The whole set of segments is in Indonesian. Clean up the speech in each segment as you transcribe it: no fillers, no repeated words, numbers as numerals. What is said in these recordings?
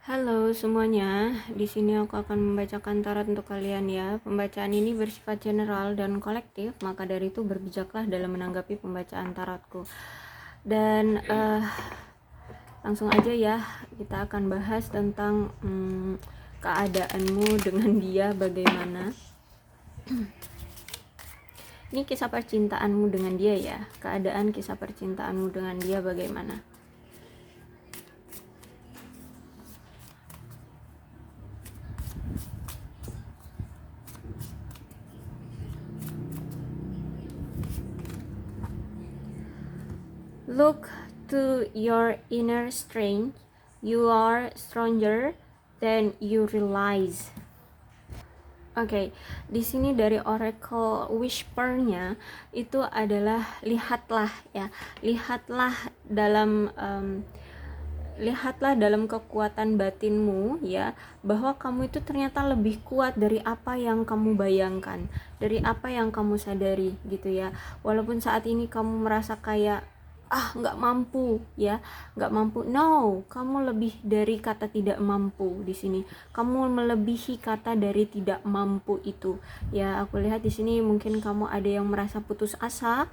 Halo semuanya, di sini aku akan membacakan tarot untuk kalian ya. Pembacaan ini bersifat general dan kolektif, maka dari itu berbijaklah dalam menanggapi pembacaan tarotku. Dan langsung aja ya, kita akan bahas tentang keadaanmu dengan dia bagaimana. Ini kisah percintaanmu dengan dia ya, keadaan kisah percintaanmu dengan dia bagaimana. Look to your inner strength. You are stronger than you realize. Oke, di sini dari Oracle Whisper-nya itu adalah lihatlah ya, lihatlah dalam kekuatan batinmu ya, bahwa kamu itu ternyata lebih kuat dari apa yang kamu bayangkan, dari apa yang kamu sadari gitu ya. Walaupun saat ini kamu merasa kayak nggak mampu ya, nggak mampu. No, kamu lebih dari kata tidak mampu di sini. Kamu melebihi kata dari tidak mampu itu ya. Aku lihat di sini mungkin kamu ada yang merasa putus asa.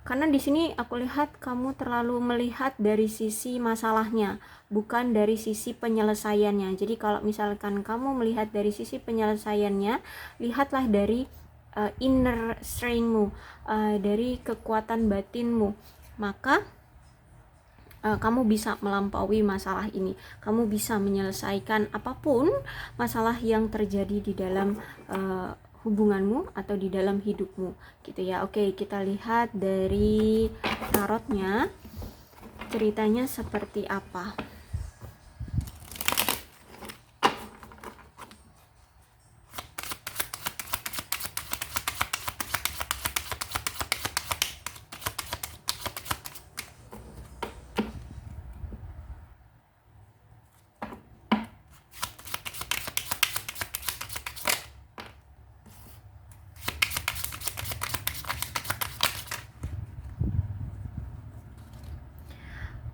Karena di sini aku lihat kamu terlalu melihat dari sisi masalahnya, bukan dari sisi penyelesaiannya. Jadi kalau misalkan kamu melihat dari sisi penyelesaiannya, lihatlah dari inner strength-mu, dari kekuatan batinmu. Maka kamu bisa melampaui masalah ini. Kamu bisa menyelesaikan apapun masalah yang terjadi di dalam hubunganmu atau di dalam hidupmu gitu ya. Oke, kita lihat dari tarotnya ceritanya seperti apa.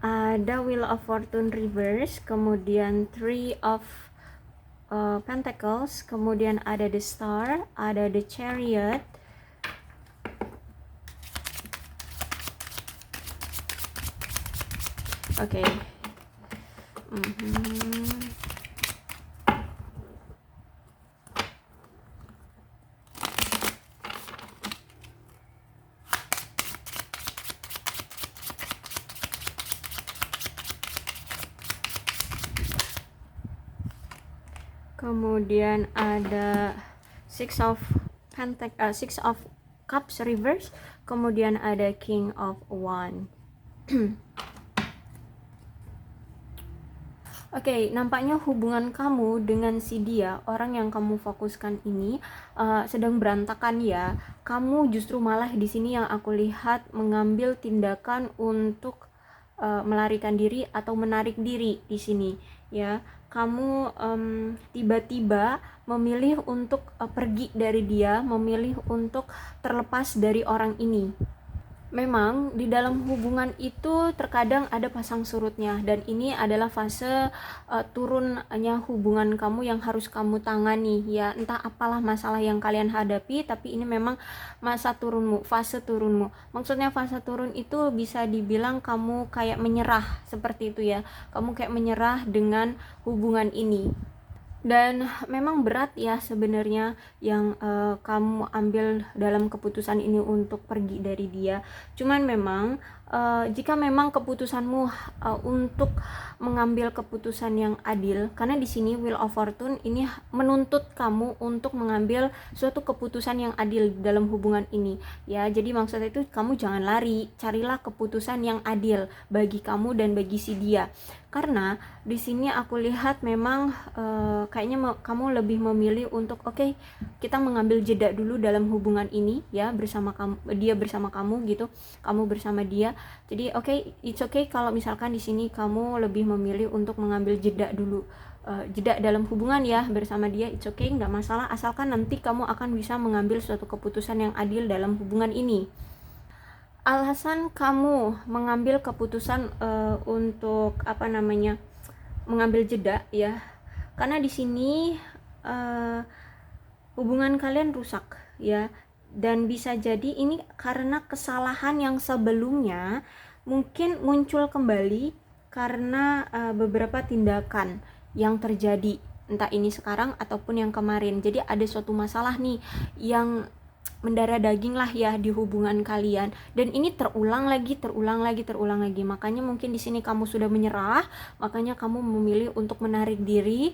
Ada Wheel of Fortune reverse, kemudian Three of Pentacles, kemudian ada the Star, ada the Chariot. Oke. Kemudian ada Six of Cups reverse, kemudian ada King of Wands. Oke, nampaknya hubungan kamu dengan si dia, orang yang kamu fokuskan ini sedang berantakan ya. Kamu justru malah di sini yang aku lihat mengambil tindakan untuk melarikan diri atau menarik diri di sini ya. Kamu tiba-tiba memilih untuk pergi dari dia, memilih untuk terlepas dari orang ini. Memang di dalam hubungan itu terkadang ada pasang surutnya, dan ini adalah fase turunnya hubungan kamu yang harus kamu tangani ya. Entah apalah masalah yang kalian hadapi, tapi ini memang masa turunmu, fase turunmu. Maksudnya fase turun itu bisa dibilang kamu kayak menyerah seperti itu ya. Kamu kayak menyerah dengan hubungan ini. Dan memang berat ya sebenarnya yang kamu ambil dalam keputusan ini untuk pergi dari dia. Cuman memang jika memang keputusanmu untuk mengambil keputusan yang adil, karena di sini Wheel of Fortune ini menuntut kamu untuk mengambil suatu keputusan yang adil dalam hubungan ini ya. Jadi maksudnya itu kamu jangan lari, carilah keputusan yang adil bagi kamu dan bagi si dia. Karena di sini aku lihat memang kayaknya kamu lebih memilih untuk oke, kita mengambil jeda dulu dalam hubungan ini ya, bersama kamu, dia bersama kamu gitu, kamu bersama dia. Jadi oke, it's okay kalau misalkan di sini kamu lebih memilih untuk mengambil jeda dulu, jeda dalam hubungan ya bersama dia. It's okay, nggak masalah, asalkan nanti kamu akan bisa mengambil suatu keputusan yang adil dalam hubungan ini. alasan kamu mengambil keputusan untuk mengambil jeda ya, karena di sini hubungan kalian rusak ya, dan bisa jadi ini karena kesalahan yang sebelumnya mungkin muncul kembali karena beberapa tindakan yang terjadi, entah ini sekarang ataupun yang kemarin. Jadi ada suatu masalah nih yang mendarah daging lah ya di hubungan kalian, dan ini terulang lagi. Makanya mungkin di sini kamu sudah menyerah, makanya kamu memilih untuk menarik diri,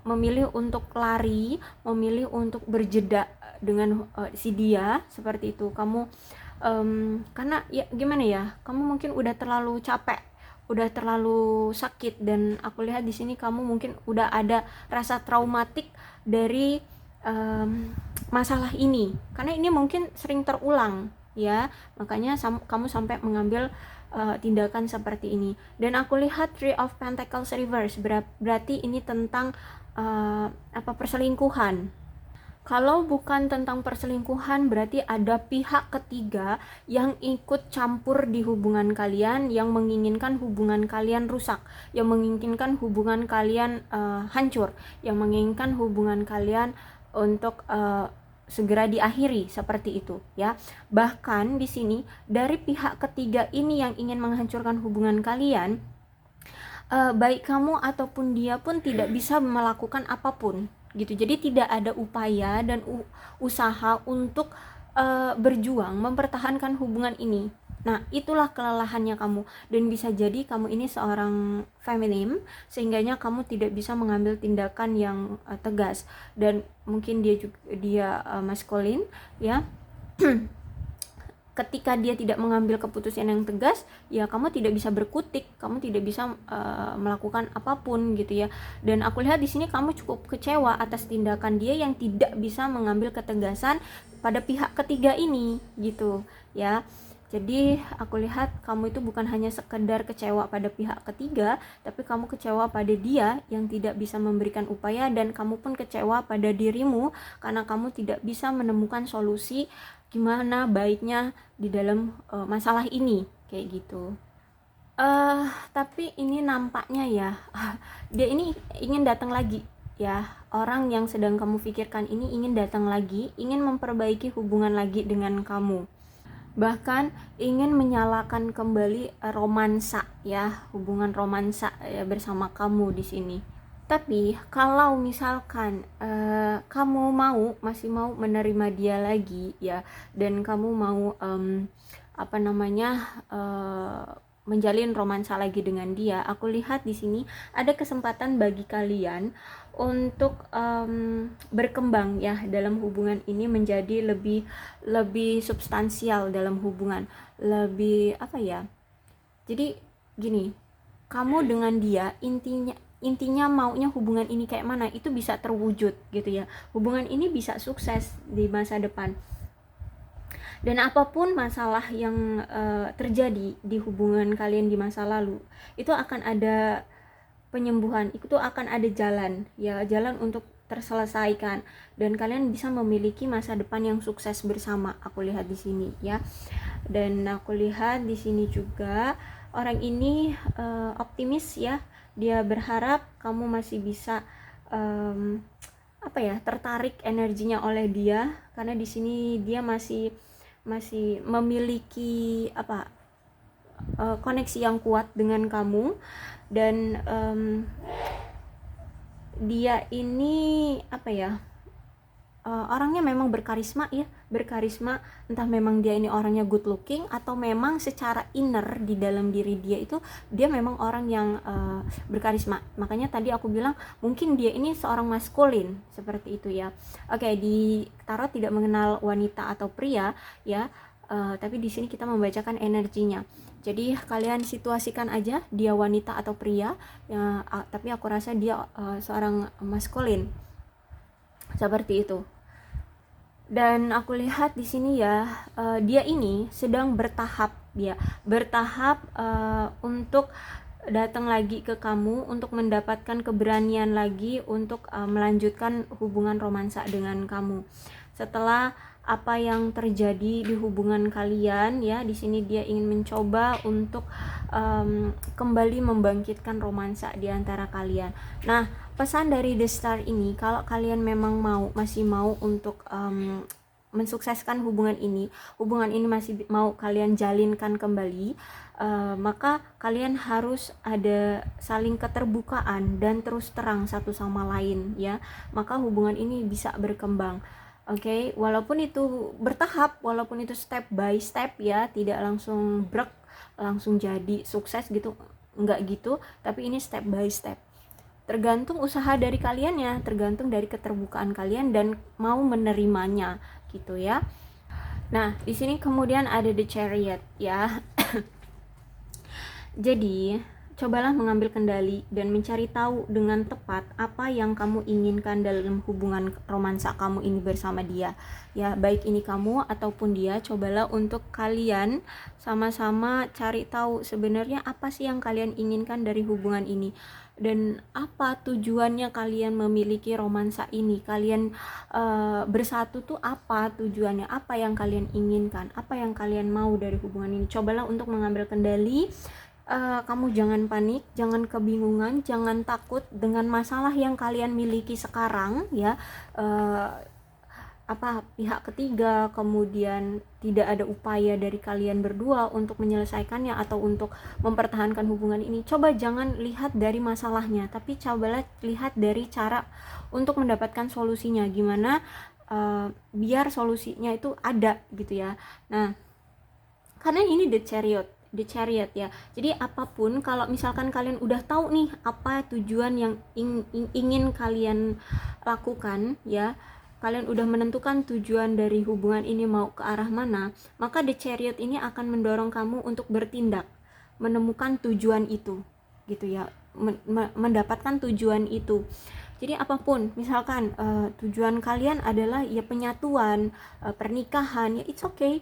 memilih untuk lari, memilih untuk berjeda dengan si dia seperti itu. Kamu karena ya gimana ya, kamu mungkin udah terlalu capek, udah terlalu sakit, dan aku lihat di sini kamu mungkin udah ada rasa traumatik dari masalah ini, karena ini mungkin sering terulang ya, makanya kamu sampai mengambil tindakan seperti ini. Dan aku lihat Three of Pentacles reverse, berarti ini tentang perselingkuhan. Kalau bukan tentang perselingkuhan, berarti ada pihak ketiga yang ikut campur di hubungan kalian, yang menginginkan hubungan kalian rusak, yang menginginkan hubungan kalian hancur, yang menginginkan hubungan kalian untuk segera diakhiri seperti itu ya. Bahkan di sini dari pihak ketiga ini yang ingin menghancurkan hubungan kalian, baik kamu ataupun dia pun tidak bisa melakukan apapun gitu. Jadi tidak ada upaya dan usaha untuk berjuang mempertahankan hubungan ini. Nah, itulah kelelahannya kamu, dan bisa jadi kamu ini seorang feminim sehingganya kamu tidak bisa mengambil tindakan yang tegas, dan mungkin dia maskulin ya. Ketika dia tidak mengambil keputusan yang tegas, ya kamu tidak bisa berkutik, kamu tidak bisa melakukan apapun gitu ya. Dan aku lihat di sini kamu cukup kecewa atas tindakan dia yang tidak bisa mengambil ketegasan pada pihak ketiga ini gitu ya. Jadi aku lihat kamu itu bukan hanya sekedar kecewa pada pihak ketiga, tapi kamu kecewa pada dia yang tidak bisa memberikan upaya, dan kamu pun kecewa pada dirimu karena kamu tidak bisa menemukan solusi gimana baiknya di dalam masalah ini kayak gitu. Tapi ini nampaknya ya dia ini ingin datang lagi ya. Orang yang sedang kamu pikirkan ini ingin datang lagi, ingin memperbaiki hubungan lagi dengan kamu, bahkan ingin menyalakan kembali romansa ya, hubungan romansa ya, bersama kamu di sini. Tapi kalau misalkan kamu masih mau menerima dia lagi ya, dan kamu mau menjalin romansa lagi dengan dia, aku lihat di sini ada kesempatan bagi kalian untuk berkembang ya dalam hubungan ini, menjadi lebih substansial dalam hubungan, lebih jadi gini, kamu dengan dia intinya maunya hubungan ini kayak mana, itu bisa terwujud gitu ya. Hubungan ini bisa sukses di masa depan, dan apapun masalah yang terjadi di hubungan kalian di masa lalu, itu akan ada penyembuhan, itu akan ada jalan untuk terselesaikan, dan kalian bisa memiliki masa depan yang sukses bersama. Aku lihat di sini ya. Dan aku lihat di sini juga orang ini optimis ya. Dia berharap kamu masih bisa tertarik energinya oleh dia, karena di sini dia masih memiliki koneksi yang kuat dengan kamu. Dan dia ini orangnya memang berkarisma, entah memang dia ini orangnya good looking atau memang secara inner di dalam diri dia itu dia memang orang yang berkarisma. Makanya tadi aku bilang mungkin dia ini seorang maskulin seperti itu ya. Oke, di tarot tidak mengenal wanita atau pria ya, tapi di sini kita membacakan energinya. Jadi kalian situasikan aja dia wanita atau pria ya, tapi aku rasa dia seorang maskulin seperti itu. Dan aku lihat di sini ya, dia ini sedang bertahap untuk datang lagi ke kamu, untuk mendapatkan keberanian lagi untuk melanjutkan hubungan romansa dengan kamu setelah apa yang terjadi di hubungan kalian ya. Di sini dia ingin mencoba untuk kembali membangkitkan romansa di antara kalian. Nah, pesan dari The Star ini, kalau kalian memang masih mau untuk mensukseskan hubungan ini masih mau kalian jalinkan kembali, maka kalian harus ada saling keterbukaan dan terus terang satu sama lain ya. Maka hubungan ini bisa berkembang. Oke, walaupun itu bertahap, walaupun itu step by step ya, tidak langsung brek, langsung jadi sukses gitu, enggak gitu, tapi ini step by step. Tergantung usaha dari kalian ya, tergantung dari keterbukaan kalian dan mau menerimanya gitu ya. Nah, di sini kemudian ada The Chariot ya. Jadi, cobalah mengambil kendali dan mencari tahu dengan tepat apa yang kamu inginkan dalam hubungan romansa kamu ini bersama dia. Ya, baik ini kamu ataupun dia, cobalah untuk kalian sama-sama cari tahu sebenarnya apa sih yang kalian inginkan dari hubungan ini. Dan apa tujuannya kalian memiliki romansa ini. Kalian bersatu tuh apa tujuannya, apa yang kalian inginkan, apa yang kalian mau dari hubungan ini. Cobalah untuk mengambil kendali. Kamu jangan panik, jangan kebingungan, jangan takut dengan masalah yang kalian miliki sekarang ya. Pihak ketiga, kemudian tidak ada upaya dari kalian berdua untuk menyelesaikannya atau untuk mempertahankan hubungan ini. Coba jangan lihat dari masalahnya, tapi cobalah lihat dari cara untuk mendapatkan solusinya. Gimana biar solusinya itu ada gitu ya. Nah, karena ini The Chariot ya. Jadi apapun, kalau misalkan kalian udah tahu nih apa tujuan yang ingin kalian lakukan ya, kalian udah menentukan tujuan dari hubungan ini mau ke arah mana, maka The Chariot ini akan mendorong kamu untuk bertindak, menemukan tujuan itu gitu ya, mendapatkan tujuan itu. Jadi apapun, misalkan tujuan kalian adalah ya penyatuan, pernikahan, ya it's okay.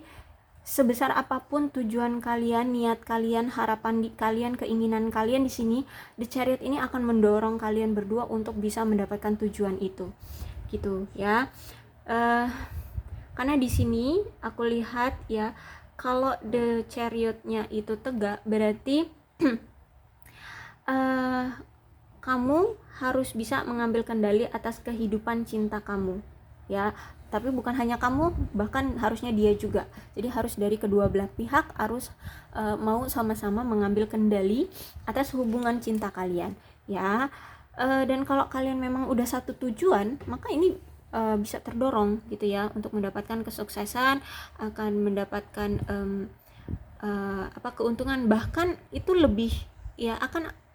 Sebesar apapun tujuan kalian, niat kalian, harapan kalian, keinginan kalian, di sini The Chariot ini akan mendorong kalian berdua untuk bisa mendapatkan tujuan itu, gitu ya. Karena di sini aku lihat ya, kalau The Chariot-nya itu tegak, berarti kamu harus bisa mengambil kendali atas kehidupan cinta kamu ya. Tapi bukan hanya kamu, bahkan harusnya dia juga. Jadi harus dari kedua belah pihak harus mau sama-sama mengambil kendali atas hubungan cinta kalian ya. Dan kalau kalian memang udah satu tujuan, maka ini bisa terdorong gitu ya untuk mendapatkan kesuksesan, akan mendapatkan keuntungan, bahkan itu lebih ya,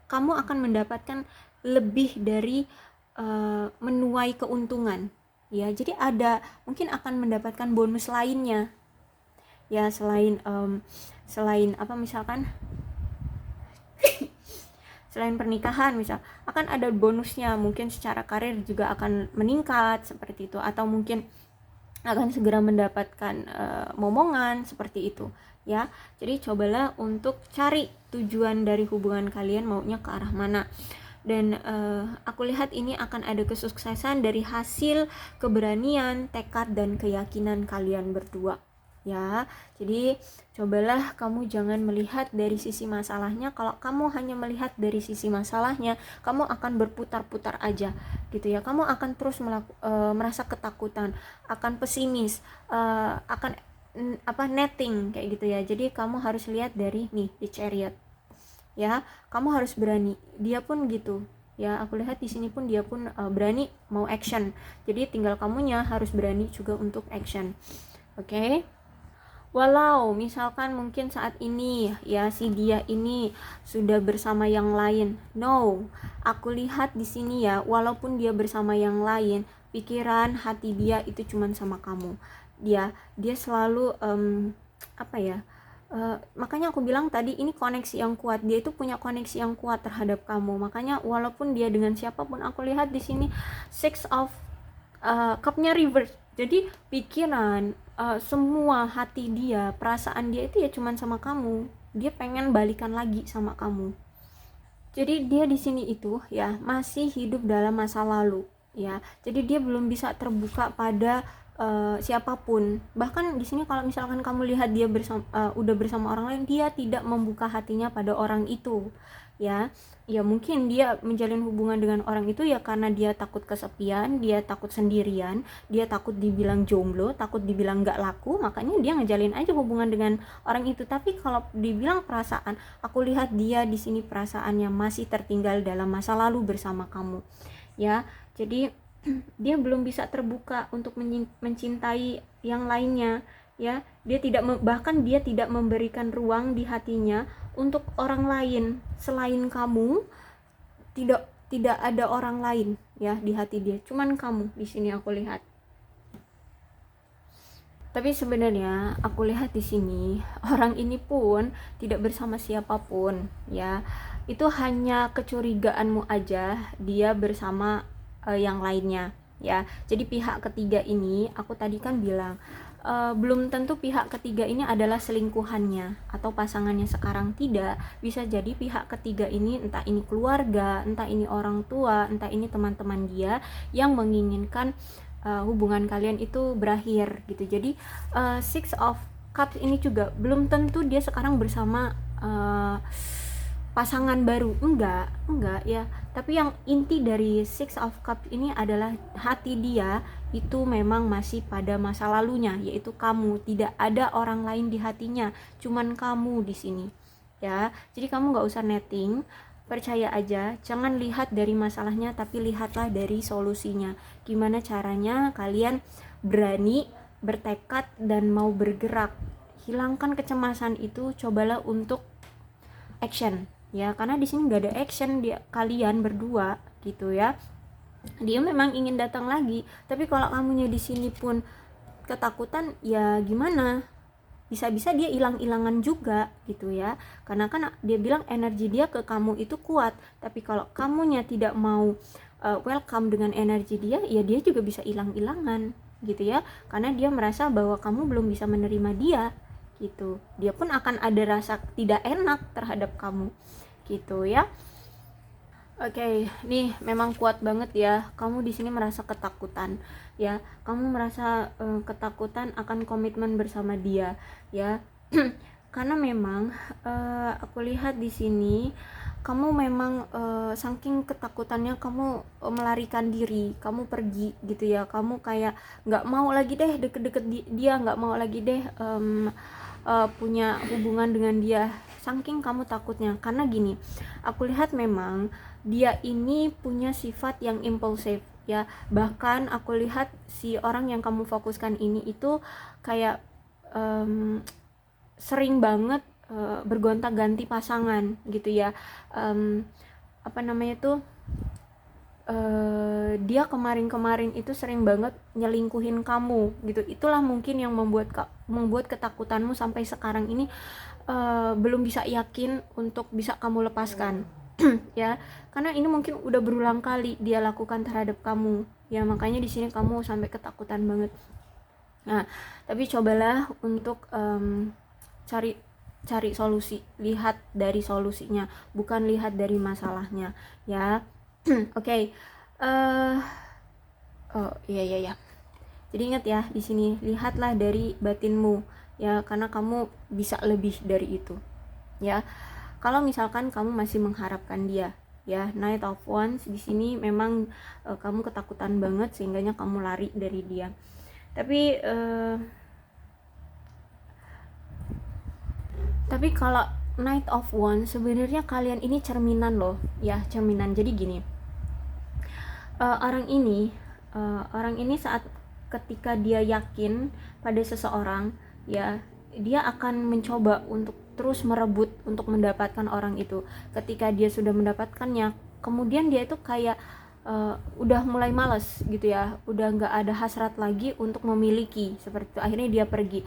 kamu akan mendapatkan lebih dari menuai keuntungan ya. Jadi mungkin akan mendapatkan bonus lainnya ya, selain misalkan selain pernikahan, misal akan ada bonusnya, mungkin secara karir juga akan meningkat seperti itu, atau mungkin akan segera mendapatkan momongan seperti itu ya. Jadi cobalah untuk cari tujuan dari hubungan kalian maunya ke arah mana. Dan aku lihat ini akan ada kesuksesan dari hasil keberanian, tekad, dan keyakinan kalian berdua ya. Jadi cobalah kamu jangan melihat dari sisi masalahnya. Kalau kamu hanya melihat dari sisi masalahnya, kamu akan berputar-putar aja gitu ya. Kamu akan terus merasa ketakutan, akan pesimis, akan netting kayak gitu ya. Jadi kamu harus lihat dari nih The Chariot ya, kamu harus berani. Dia pun gitu ya, aku lihat di sini pun dia pun berani mau action. Jadi tinggal kamunya harus berani juga untuk action. Oke? Walau misalkan mungkin saat ini ya si dia ini sudah bersama yang lain, no, aku lihat di sini ya, walaupun dia bersama yang lain, pikiran hati dia itu cuman sama kamu. Dia selalu makanya aku bilang tadi ini koneksi yang kuat. Dia itu punya koneksi yang kuat terhadap kamu. Makanya walaupun dia dengan siapapun, aku lihat di sini Six of Cup-nya reverse. Jadi pikiran, semua hati dia, perasaan dia itu ya cuman sama kamu. Dia pengen balikan lagi sama kamu. Jadi dia di sini itu ya masih hidup dalam masa lalu ya. Jadi dia belum bisa terbuka pada siapapun. Bahkan di sini kalau misalkan kamu lihat dia udah bersama orang lain, dia tidak membuka hatinya pada orang itu, ya. Ya mungkin dia menjalin hubungan dengan orang itu ya karena dia takut kesepian, dia takut sendirian, dia takut dibilang jomblo, takut dibilang gak laku, makanya dia ngejalin aja hubungan dengan orang itu. Tapi kalau dibilang perasaan, aku lihat dia di sini perasaannya masih tertinggal dalam masa lalu bersama kamu, ya. Jadi dia belum bisa terbuka untuk mencintai yang lainnya, ya. Bahkan dia tidak memberikan ruang di hatinya untuk orang lain selain kamu. Tidak ada orang lain, ya, di hati dia, cuman kamu di sini aku lihat. Tapi sebenarnya aku lihat di sini orang ini pun tidak bersama siapapun, ya. Itu hanya kecurigaanmu aja dia bersama yang lainnya, ya. Jadi pihak ketiga ini, aku tadi kan bilang belum tentu pihak ketiga ini adalah selingkuhannya atau pasangannya sekarang. Tidak, bisa jadi pihak ketiga ini entah ini keluarga, entah ini orang tua, entah ini teman-teman dia yang menginginkan hubungan kalian itu berakhir gitu. Jadi Six of Cups ini juga belum tentu dia sekarang bersama pasangan baru, enggak ya. Tapi yang inti dari Six of Cups ini adalah hati dia itu memang masih pada masa lalunya, yaitu kamu. Tidak ada orang lain di hatinya, cuman kamu di sini, ya. Jadi kamu nggak usah netting, percaya aja, jangan lihat dari masalahnya tapi lihatlah dari solusinya. Gimana caranya kalian berani, bertekad dan mau bergerak. Hilangkan kecemasan itu, cobalah untuk action, ya, karena di sini nggak ada action kalian berdua gitu, ya. Dia memang ingin datang lagi, tapi kalau kamunya di sini pun ketakutan, ya gimana? Bisa-bisa dia hilang-hilangan juga gitu, ya. Karena kan dia bilang energi dia ke kamu itu kuat, tapi kalau kamunya tidak mau welcome dengan energi dia, ya dia juga bisa hilang-hilangan gitu, ya. Karena dia merasa bahwa kamu belum bisa menerima dia gitu. Dia pun akan ada rasa tidak enak terhadap kamu gitu, ya. Oke, nih memang kuat banget ya. Kamu di sini merasa ketakutan, ya. Kamu merasa ketakutan akan komitmen bersama dia, ya. Karena memang aku lihat di sini kamu memang saking ketakutannya kamu melarikan diri, kamu pergi gitu, ya. Kamu kayak nggak mau lagi deh deket-deket dia, nggak mau lagi deh punya hubungan dengan dia, saking kamu takutnya. Karena gini, aku lihat memang dia ini punya sifat yang impulsif, ya. Bahkan aku lihat si orang yang kamu fokuskan ini itu kayak sering banget bergonta-ganti pasangan gitu, ya. Apa namanya tuh, dia kemarin-kemarin itu sering banget nyelingkuhin kamu gitu. Itulah mungkin yang membuat ketakutanmu sampai sekarang ini belum bisa yakin untuk bisa kamu lepaskan. Ya, karena ini mungkin udah berulang kali dia lakukan terhadap kamu, ya. Makanya di sini kamu sampai ketakutan banget. Nah, tapi cobalah untuk cari solusi, lihat dari solusinya, bukan lihat dari masalahnya, ya. Oke. Oh iya. Jadi ingat ya, di sini lihatlah dari batinmu, ya, karena kamu bisa lebih dari itu, ya. Kalau misalkan kamu masih mengharapkan dia, ya, Knight of Wands di sini memang kamu ketakutan banget sehingganya kamu lari dari dia. Tapi kalau Knight of Wands sebenarnya kalian ini cerminan loh, ya, cerminan. Jadi gini, orang ini saat ketika dia yakin pada seseorang, ya, dia akan mencoba untuk terus merebut untuk mendapatkan orang itu. Ketika dia sudah mendapatkannya, kemudian dia itu kayak udah mulai malas gitu, ya, udah nggak ada hasrat lagi untuk memiliki, seperti itu. Akhirnya dia pergi,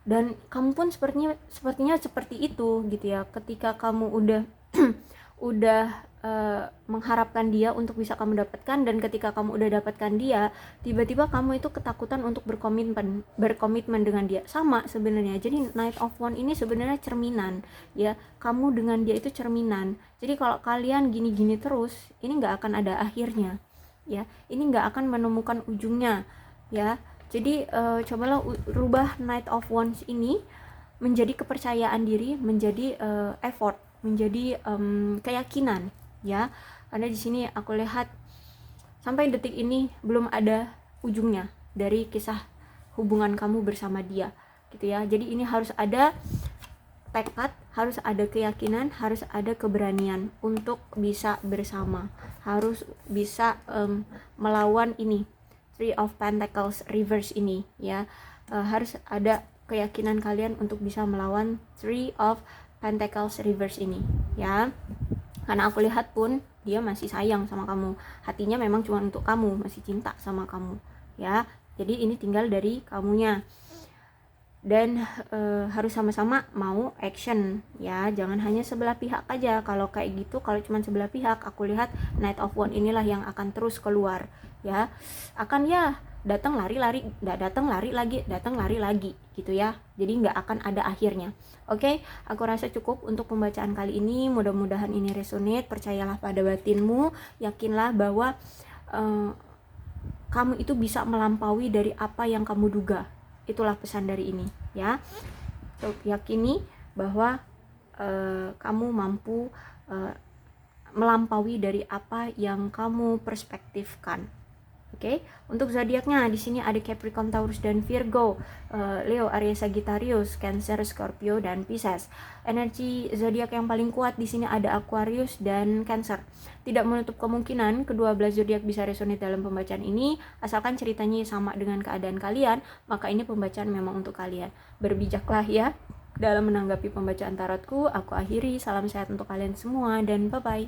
dan kamu pun sepertinya seperti itu gitu, ya. Ketika kamu udah mengharapkan dia untuk bisa kamu dapatkan, dan ketika kamu udah dapatkan dia, tiba-tiba kamu itu ketakutan untuk berkomitmen dengan dia. Sama sebenarnya. Jadi Knight of Wands ini sebenarnya cerminan, ya. Kamu dengan dia itu cerminan. Jadi kalau kalian gini-gini terus, ini nggak akan ada akhirnya, ya. Ini nggak akan menemukan ujungnya, ya. Jadi cobalah rubah Knight of Wands ini menjadi kepercayaan diri, menjadi effort, menjadi keyakinan, ya. Karena di sini aku lihat sampai detik ini belum ada ujungnya dari kisah hubungan kamu bersama dia, gitu ya. Jadi ini harus ada tekad, harus ada keyakinan, harus ada keberanian untuk bisa bersama, harus bisa melawan ini Three of Pentacles reverse ini, ya. Harus ada keyakinan kalian untuk bisa melawan Three of Pentacles reverse ini, ya. Karena aku lihat pun dia masih sayang sama kamu, hatinya memang cuma untuk kamu, masih cinta sama kamu, ya. Jadi ini tinggal dari kamunya, dan harus sama-sama mau action, ya. Jangan hanya sebelah pihak aja. Kalau kayak gitu, kalau cuma sebelah pihak, aku lihat Knight of Wands inilah yang akan terus keluar, ya. Akan ya datang lari-lari, datang lari lagi, datang lari lagi, gitu ya. Jadi nggak akan ada akhirnya. Oke, aku rasa cukup untuk pembacaan kali ini. Mudah-mudahan ini resonate. Percayalah pada batinmu, yakinlah bahwa kamu itu bisa melampaui dari apa yang kamu duga. Itulah pesan dari ini, ya. So, yakini bahwa kamu mampu melampaui dari apa yang kamu perspektifkan. Oke, untuk zodiaknya di sini ada Capricorn, Taurus dan Virgo, Leo, Aries, Sagittarius, Cancer, Scorpio dan Pisces. Energi zodiak yang paling kuat di sini ada Aquarius dan Cancer. Tidak menutup kemungkinan kedua belas zodiak bisa resonate dalam pembacaan ini, asalkan ceritanya sama dengan keadaan kalian, maka ini pembacaan memang untuk kalian. Berbijaklah ya dalam menanggapi pembacaan tarotku. Aku akhiri, salam sehat untuk kalian semua dan bye bye.